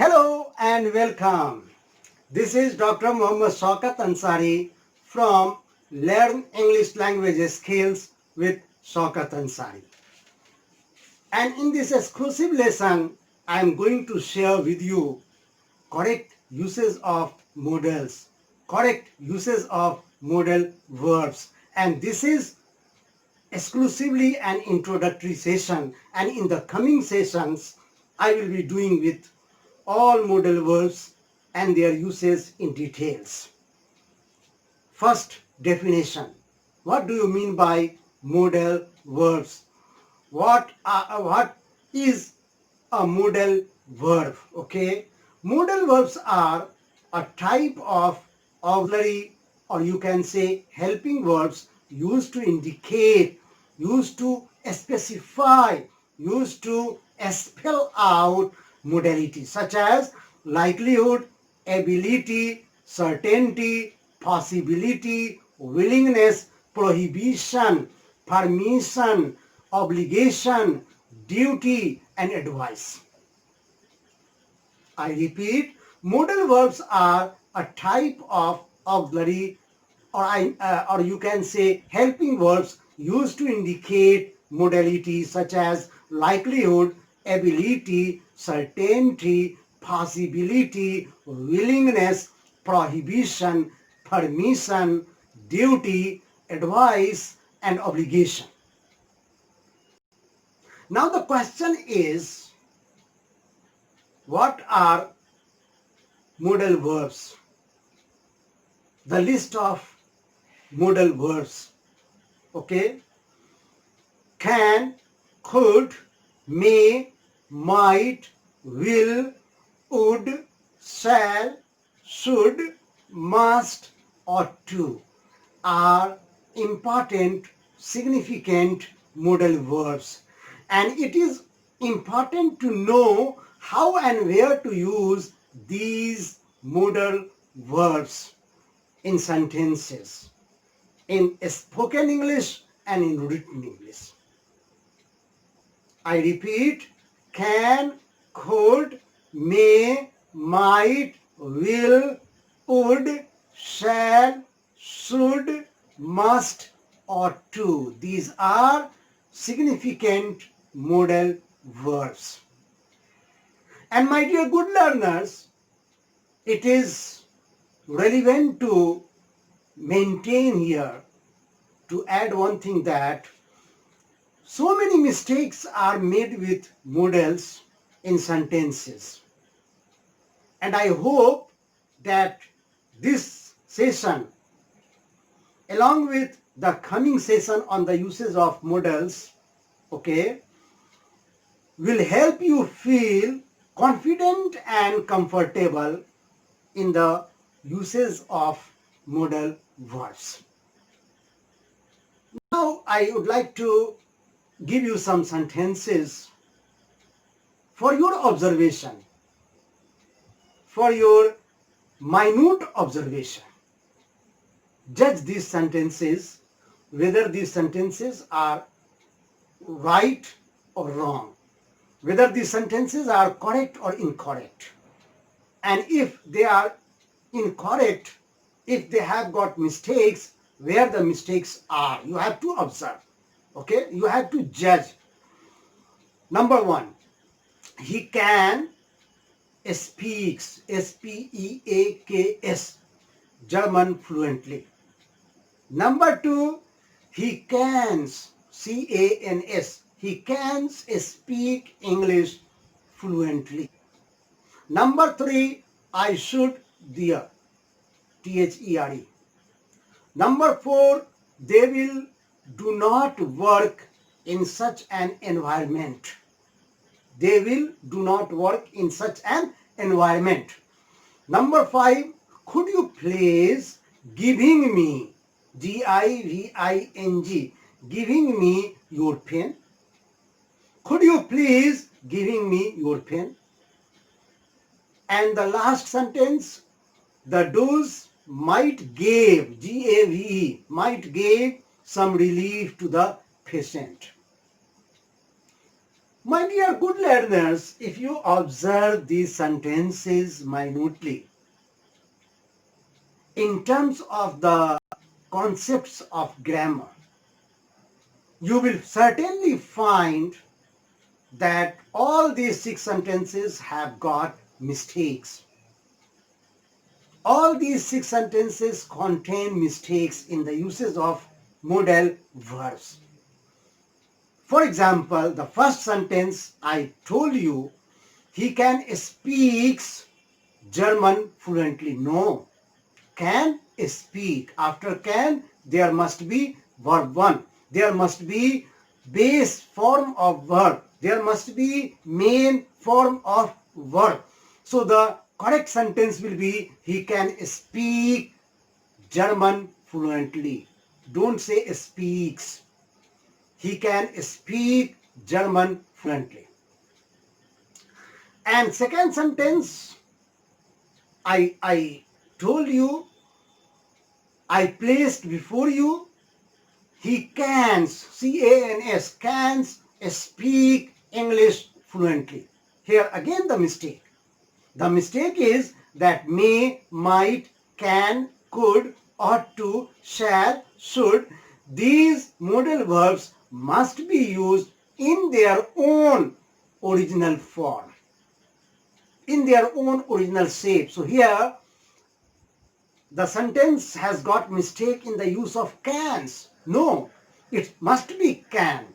Hello and welcome. This is Dr. Mohammad Shaukat Ansari from Learn English Language Skills with Shaukat Ansari. And in this exclusive lesson, I am going to share with you correct uses of modals, correct uses of modal verbs. And this is exclusively an introductory session, and in the coming sessions I will be doing with all modal verbs and their uses in details. First definition. What do you mean by modal verbs? What is a modal verb? Okay, modal verbs are a type of auxiliary, or you can say helping verbs used to indicate, used to specify, used to spell out modality such as likelihood, ability, certainty, possibility, willingness, prohibition, permission, obligation, duty, and advice. I repeat, modal verbs are a type of auxiliary, or you can say helping verbs used to indicate modalities such as likelihood, ability, certainty, possibility, willingness, prohibition, permission, duty, advice, and obligation. Now the question is, what are modal verbs? The list of modal verbs. Okay. Can, could, may, might, will, would, shall, should, must, ought to are important, significant modal verbs. And it is important to know how and where to use these modal verbs in sentences, in spoken English and in written English. I repeat, can, could, may, might, will, would, shall, should, must, ought to. These are significant modal verbs. And my dear good learners, it is relevant to maintain here, to add one thing, that so many mistakes are made with modals in sentences. And I hope that this session, along with the coming session on the uses of modals, okay, will help you feel confident and comfortable in the uses of modal verbs. Now I would like to give you some sentences for your observation, for your minute observation. Judge these sentences, whether these sentences are right or wrong, whether these sentences are correct or incorrect. And if they are incorrect, if they have got mistakes, where the mistakes are, you have to observe. Okay, you have to judge. Number one, he can speaks, S-P-E-A-K-S, German fluently. Number two, he cans, C-A-N-S, he can speak English fluently. Number three, I should there, T-H-E-R-E. Number four, they will do not work in such an environment. They will do not work in such an environment. Number five, could you please giving me, G-I-V-I-N-G, giving me your pen? Could you please giving me your pen? And the last sentence, the dose might give, G-A-V-E, might give some relief to the patient. My dear good learners, if you observe these sentences minutely, in terms of the concepts of grammar, you will certainly find that all these 6 sentences have got mistakes. All these 6 sentences contain mistakes in the usage of modal verbs. For example, the first sentence I told you, he can speaks German fluently. No, can speak. After can, there must be verb 1. There must be base form of verb. There must be main form of verb. So the correct sentence will be, he can speak German fluently. Don't say speaks. He can speak German fluently. And second sentence, I told you, I placed before you, he cans, C-A-N-S, cans speak English fluently. Here again the mistake. The mistake is that may, might, can, could, ought to, shall, should. These modal verbs must be used in their own original form, in their own original shape. So here the sentence has got mistake in the use of cans. No, it must be can.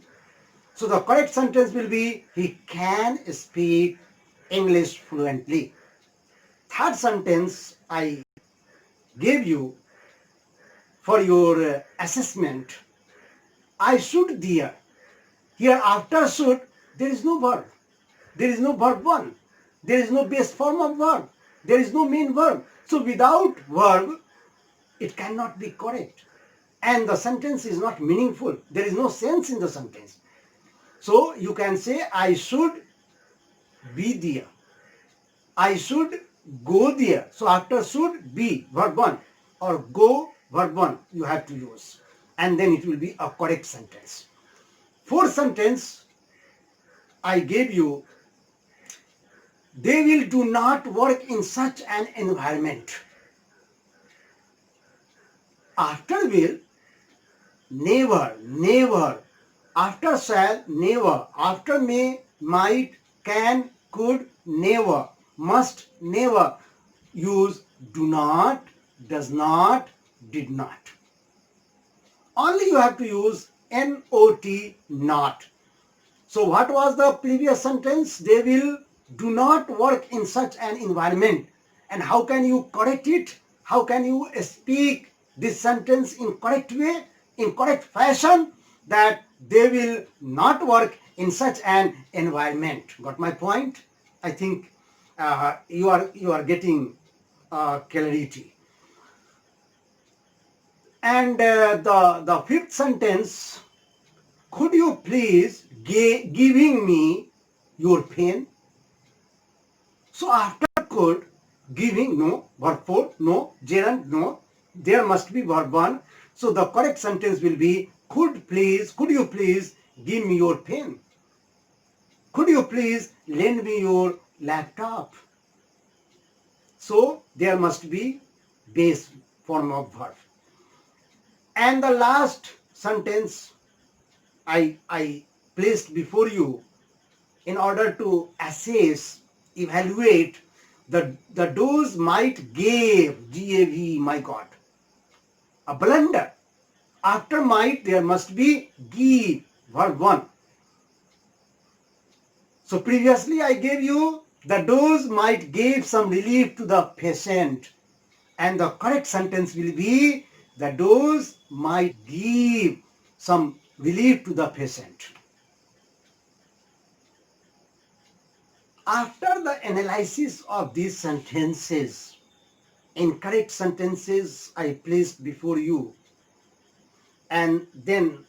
So the correct sentence will be, he can speak English fluently. Third sentence I gave you for your assessment. I should there. Here after should, there is no verb. There is no verb 1. There is no base form of verb. There is no main verb. So without verb, it cannot be correct. And the sentence is not meaningful. There is no sense in the sentence. So you can say, I should be there. I should go there. So after should, be, verb 1, or go, verb 1, you have to use. And then it will be a correct sentence. Fourth sentence, I gave you, they will do not work in such an environment. After will, never, never. After shall, never. After may, might, can, could, never. Must, never. Use do not, does not, did not. Only you have to use not, not. So what was the previous sentence? They will do not work in such an environment. And how can you correct it? How can you speak this sentence in correct way, in correct fashion, that they will not work in such an environment? Got my point? I think you are getting clarity. And the fifth sentence, could you please giving me your pen? So after could, giving, no, verb 4, no, gerund, no, there must be verb 1. So the correct sentence will be, could you please give me your pen? Could you please lend me your laptop? So there must be base form of verb. And the last sentence I placed before you in order to assess, evaluate the dose might gave, G-A-V, my God, a blunder. After might, there must be give, verb 1. So previously I gave you, the dose might give some relief to the patient. And the correct sentence will be, the dose might give some relief to the patient. After the analysis of these sentences, incorrect sentences I placed before you, and then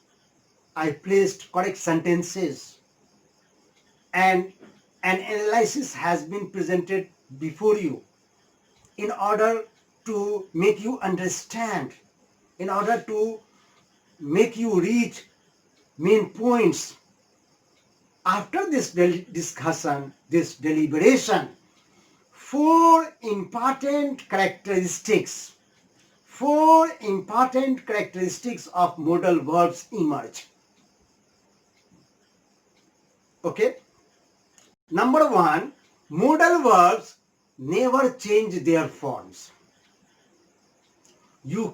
I placed correct sentences, and an analysis has been presented before you in order to make you understand, in order to make you reach main points. after this discussion, this deliberation, four important characteristics of modal verbs emerge. Okay? Number one, modal verbs never change their forms. You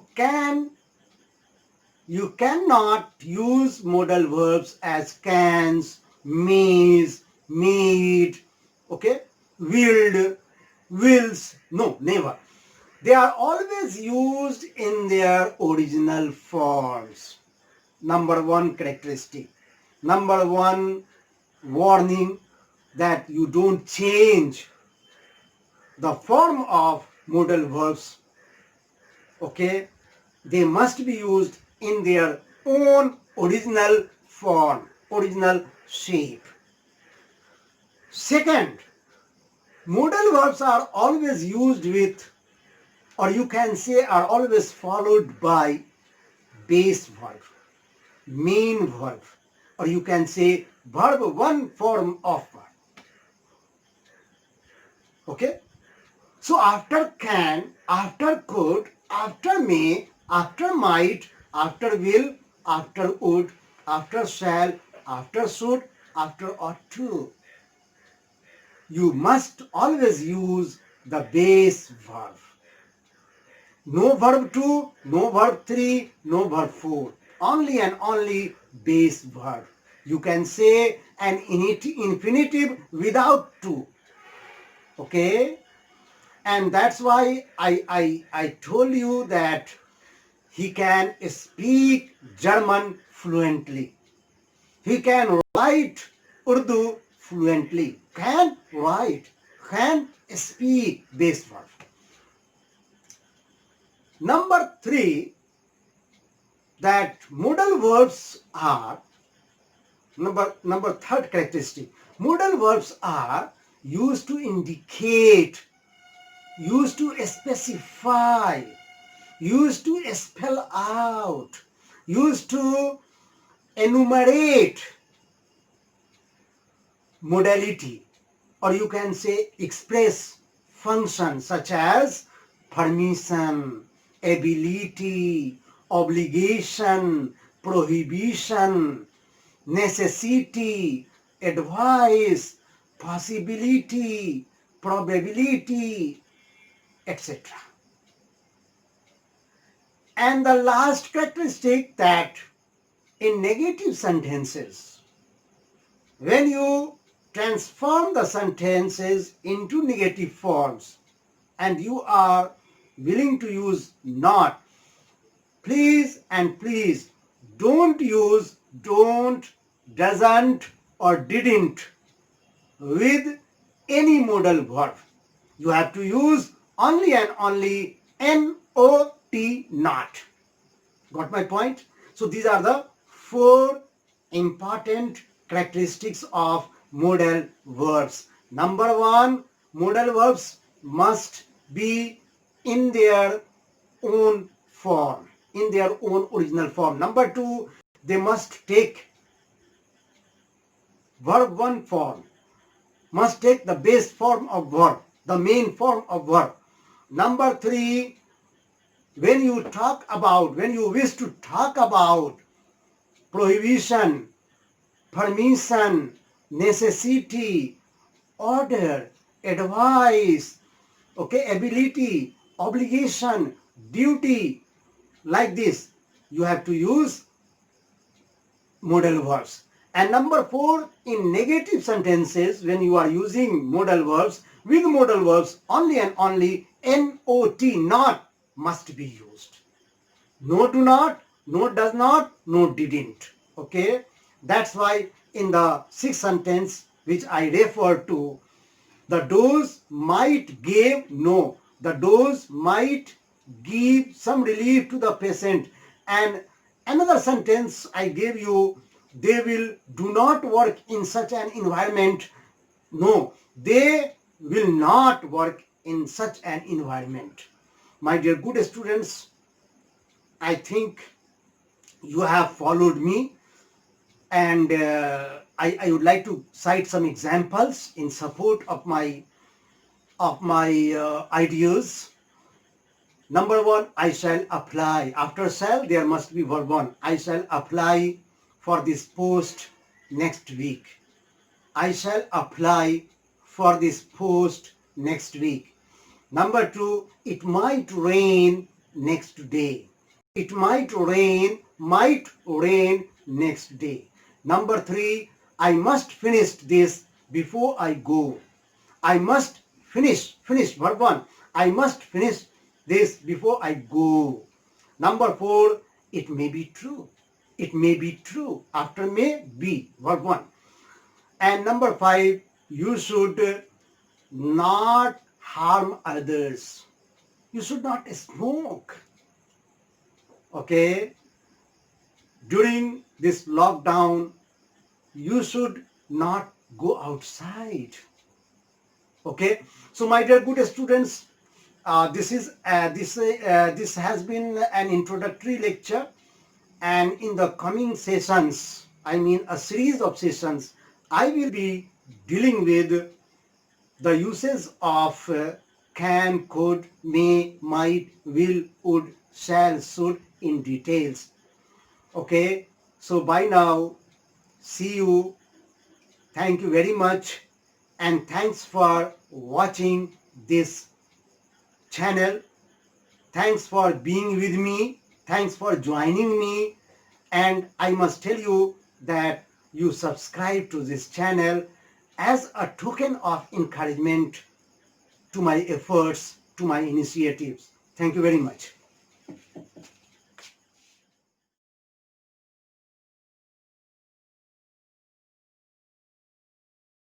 cannot use modal verbs as cans, mays, made, okay, willed, wills. No, never. They are always used in their original forms. Number one characteristic. Number one warning, that you don't change the form of modal verbs. Okay? They must be used in their own original form, original shape. Second, modal verbs are always used with, or you can say are always followed by base verb, main verb, or you can say verb, one form of verb. Okay? So after can, after could, after may, after might, after will, after would, after shall, after should, after ought to, you must always use the base verb. No verb 2, no verb 3, no verb 4. Only and only base verb. You can say an infinitive without 2. Okay? And that's why I told you that he can speak German fluently. He can write Urdu fluently. Can write, can speak base verb. Number 3, that modal verbs are, number third characteristic, modal verbs are used to indicate, used to specify, used to spell out, used to enumerate modality, or you can say express function such as permission, ability, obligation, prohibition, necessity, advice, possibility, probability, etc. And the last characteristic, that in negative sentences, when you transform the sentences into negative forms and you are willing to use not, please and please don't use don't, doesn't or didn't with any modal verb. You have to use only and only not, not. Got my point? So these are the 4 important characteristics of modal verbs. Number 1, modal verbs must be in their own form, in their own original form. Number 2, they must take verb 1 form, must take the base form of verb, the main form of verb. Number 3, when you wish to talk about prohibition, permission, necessity, order, advice, okay, ability, obligation, duty, like this, you have to use modal verbs. And number 4, in negative sentences, when you are using modal verbs, with modal verbs, only and only not must be used. No, do not, no, does not, no, didn't. Okay? That's why in the 6th sentence which I refer to, the dose might give, no, the dose might give some relief to the patient. And another sentence I gave you, they do not work in such an environment. No, they will not work in such an environment. My dear good students, I think you have followed me, and I would like to cite some examples in support of my ideas. Number one, I shall apply. After shall, there must be verb one. I shall apply for this post next week. I shall apply for this post next week. Number two, it might rain next day. It might rain next day. Number three, I must finish this before I go. I must finish verb one. I must finish this before I go. Number four, it may be true. It may be true. After may, be, verb one. And number five, you should not harm others. You should not smoke. Okay? During this lockdown, you should not go outside. Okay? So my dear good students, this has been an introductory lecture, and in the coming sessions, I mean a series of sessions, I will be dealing with the uses of can, could, may, might, will, would, shall, should in details. Okay, so by now, see you. Thank you very much, and thanks for watching this channel. Thanks for being with me. Thanks for joining me. And I must tell you that you subscribe to this channel as a token of encouragement to my efforts, to my initiatives. Thank you very much.